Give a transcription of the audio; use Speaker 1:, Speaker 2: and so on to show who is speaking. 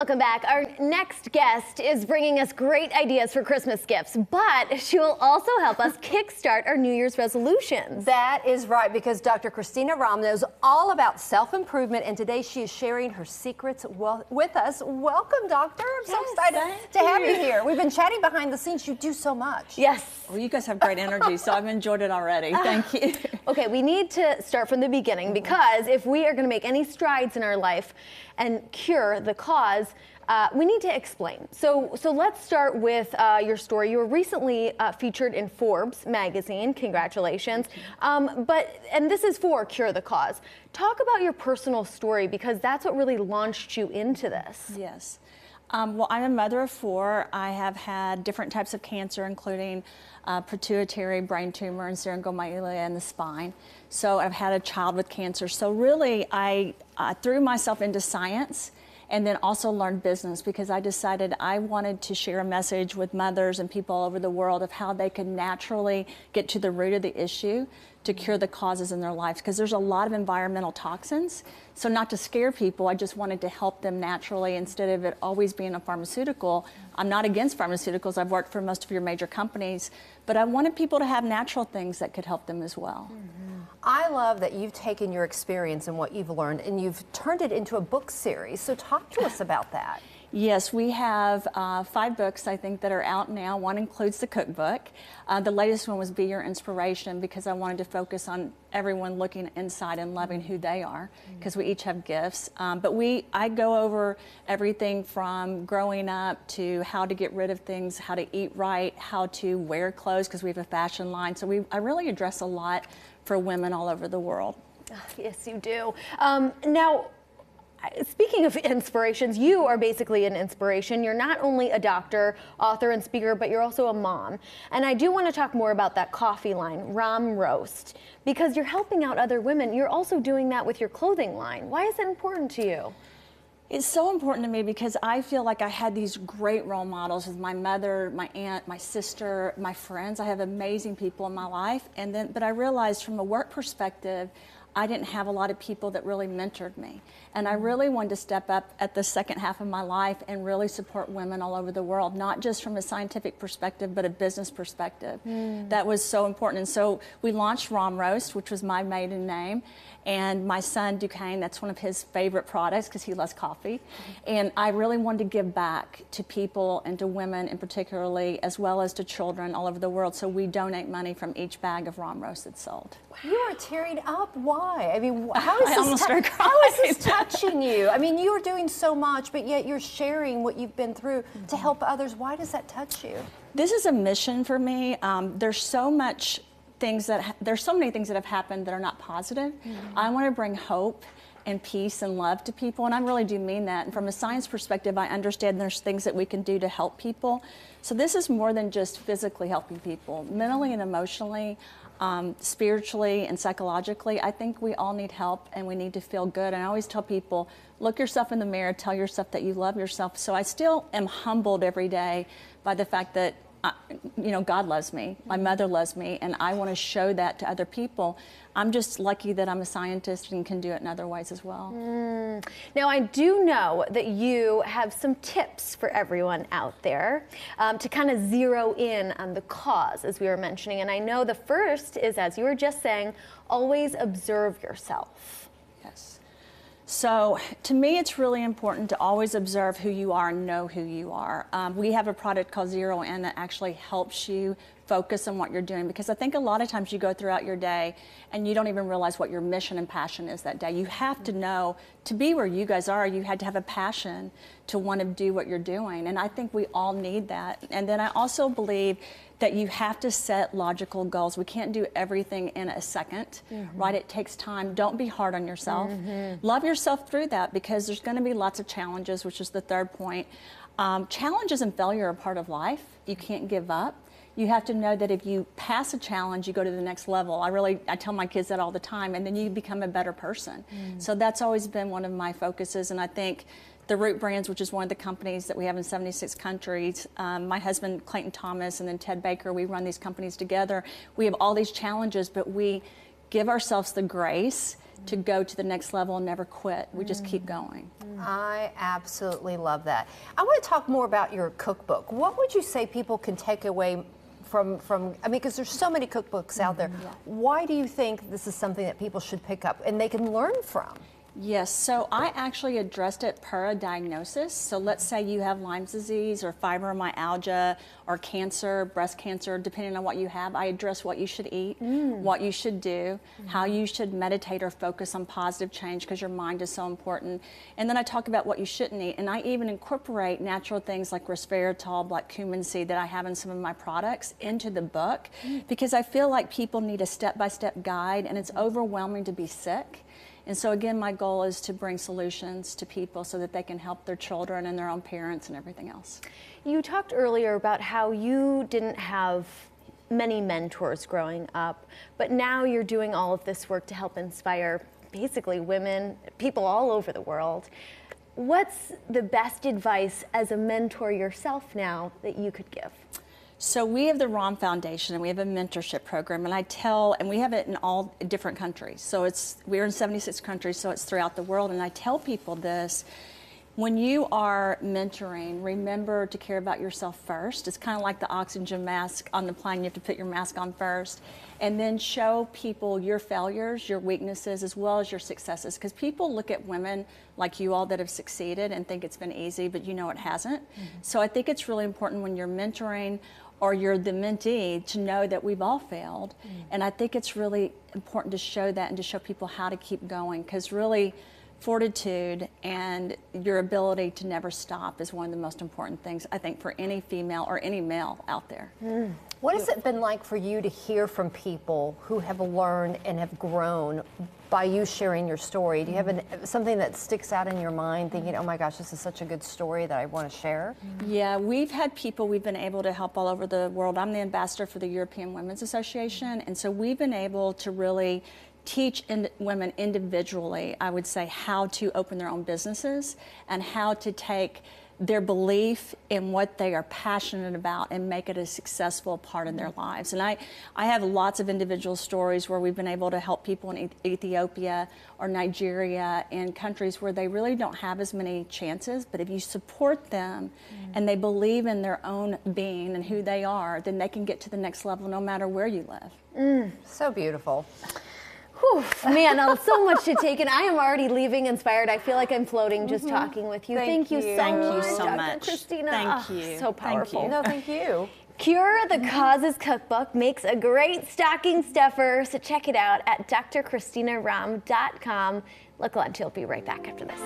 Speaker 1: Welcome back. Our next guest is bringing us great ideas for Christmas gifts, but she will also help us kickstart our New Year's resolutions.
Speaker 2: That is right, because Dr. Christina Rahm knows all about self-improvement, and today she is sharing her secrets with us. Welcome, Doctor. I'm so excited to have you here. We've been chatting behind the scenes. You do so much.
Speaker 1: Yes.
Speaker 3: Well, you guys have great energy, so I've enjoyed it already. Thank you.
Speaker 1: Okay, we need to start from the beginning, because if we are going to make any strides in our life and cure the cause, we need to explain. So let's start with your story. You were recently featured in Forbes magazine. Congratulations. And this is for Cure the Cause. Talk about your personal story, because that's what really launched you into this.
Speaker 3: Yes. Well, I'm a mother of 4. I have had different types of cancer, including pituitary, brain tumor, and syringomyelia in the spine. So I've had a child with cancer. So really, I threw myself into science and then also learned business, because I decided I wanted to share a message with mothers and people all over the world of how they can naturally get to the root of the issue to cure the causes in their lives, because there's a lot of environmental toxins. So not to scare people, I just wanted to help them naturally instead of it always being a pharmaceutical. I'm not against pharmaceuticals. I've worked for most of your major companies, but I wanted people to have natural things that could help them as well.
Speaker 2: I love that you've taken your experience and what you've learned and you've turned it into a book series. So talk to us about that.
Speaker 3: Yes, we have 5 books, I think, that are out now. One includes the cookbook. The latest one was Be Your Inspiration, because I wanted to focus on everyone looking inside and loving who they are, because we each have gifts. But I go over everything from growing up to how to get rid of things, how to eat right, how to wear clothes, because we have a fashion line. So I really address a lot for women all over the world.
Speaker 1: Yes, you do. Now, speaking of inspirations, you are basically an inspiration. You're not only a doctor, author, and speaker, but you're also a mom. And I do want to talk more about that coffee line, ROM Roast, because you're helping out other women. You're also doing that with your clothing line. Why is that important to you?
Speaker 3: It's so important to me because I feel like I had these great role models with my mother, my aunt, my sister, my friends. I have amazing people in my life. But I realized from a work perspective, I didn't have a lot of people that really mentored me. And I really wanted to step up at the second half of my life and really support women all over the world, not just from a scientific perspective, but a business perspective. That was so important. And so we launched ROM Roast, which was my maiden name. And my son, Duquesne, that's one of his favorite products because he loves coffee. And I really wanted to give back to people and to women in particularly, as well as to children all over the world. So we donate money from each bag of ROM Roast that's sold.
Speaker 2: You are tearing up. Why? I mean, how is this touching you? I mean, you are doing so much, but yet you're sharing what you've been through to help others. Why does that touch you?
Speaker 3: This is a mission for me. There's so many things that have happened that are not positive. I want to bring hope and peace and love to people, and I really do mean that. And from a science perspective, I understand there's things that we can do to help people. So this is more than just physically helping people. Mentally and emotionally, spiritually and psychologically, I think we all need help and we need to feel good. And I always tell people, look yourself in the mirror, tell yourself that you love yourself. So I still am humbled every day by the fact that God loves me, my mother loves me, and I want to show that to other people. I'm just lucky that I'm a scientist and can do it in other ways as well.
Speaker 1: Now, I do know that you have some tips for everyone out there to kind of zero in on the cause, as we were mentioning. And I know the first is, as you were just saying, always observe yourself.
Speaker 3: Yes. So to me, it's really important to always observe who you are and know who you are. We have a product called Zero In that actually helps you focus on what you're doing, because I think a lot of times you go throughout your day and you don't even realize what your mission and passion is that day. You have to know, to be where you guys are, you had to have a passion to want to do what you're doing. And I think we all need that. And then I also believe that you have to set logical goals. We can't do everything in a second, right? It takes time. Don't be hard on yourself. Love yourself through that, because there's going to be lots of challenges, which is the third point. Challenges and failure are part of life. You can't give up. You have to know that if you pass a challenge, you go to the next level. I tell my kids that all the time, and then you become a better person. So that's always been one of my focuses, and I think the Root Brands, which is one of the companies that we have in 76 countries, my husband Clayton Thomas and then Ted Baker, we run these companies together. We have all these challenges, but we give ourselves the grace to go to the next level and never quit. We just keep going.
Speaker 2: I absolutely love that. I want to talk more about your cookbook. What would you say people can take away from I mean, because there's so many cookbooks out there. Why do you think this is something that people should pick up and they can learn from?
Speaker 3: Yes, so I actually addressed it per a diagnosis. So let's say you have Lyme's disease or fibromyalgia or cancer, breast cancer, depending on what you have. I address what you should eat, what you should do, how you should meditate or focus on positive change because your mind is so important. And then I talk about what you shouldn't eat. And I even incorporate natural things like resveratrol, black cumin seed that I have in some of my products into the book because I feel like people need a step-by-step guide and it's overwhelming to be sick. And so again, my goal is to bring solutions to people so that they can help their children and their own parents and everything else.
Speaker 1: You talked earlier about how you didn't have many mentors growing up, but now you're doing all of this work to help inspire basically women, people all over the world. What's the best advice as a mentor yourself now that you could give?
Speaker 3: So we have the ROM Foundation and we have a mentorship program and we have it in all different countries. So we're in 76 countries, so it's throughout the world. And I tell people this, when you are mentoring, remember to care about yourself first. It's kind of like the oxygen mask on the plane. You have to put your mask on first. And then show people your failures, your weaknesses, as well as your successes. Because people look at women like you all that have succeeded and think it's been easy, but you know it hasn't. So I think it's really important when you're mentoring or you're the mentee to know that we've all failed. And I think it's really important to show that and to show people how to keep going, because really fortitude and your ability to never stop is one of the most important things, I think, for any female or any male out there.
Speaker 2: What has it been like for you to hear from people who have learned and have grown by you sharing your story? Do you have something that sticks out in your mind thinking, oh my gosh, this is such a good story that I want to share?
Speaker 3: Yeah, we've had people we've been able to help all over the world. I'm the ambassador for the European Women's Association, and so we've been able to really teach women individually, I would say, how to open their own businesses and how to take their belief in what they are passionate about and make it a successful part of their lives. And I have lots of individual stories where we've been able to help people in Ethiopia or Nigeria, in countries where they really don't have as many chances, but if you support them and they believe in their own being and who they are, then they can get to the next level no matter where you live.
Speaker 2: So beautiful.
Speaker 1: Whew, man, so much to take in. I am already leaving inspired. I feel like I'm floating just talking with you. Thank you so much, Dr. Christina.
Speaker 3: Thank you.
Speaker 1: So powerful.
Speaker 3: Thank you.
Speaker 2: No, thank you.
Speaker 1: Cure the Causes Cookbook makes a great stocking stuffer, so check it out at drchristinaram.com. Look, she'll be right back after this.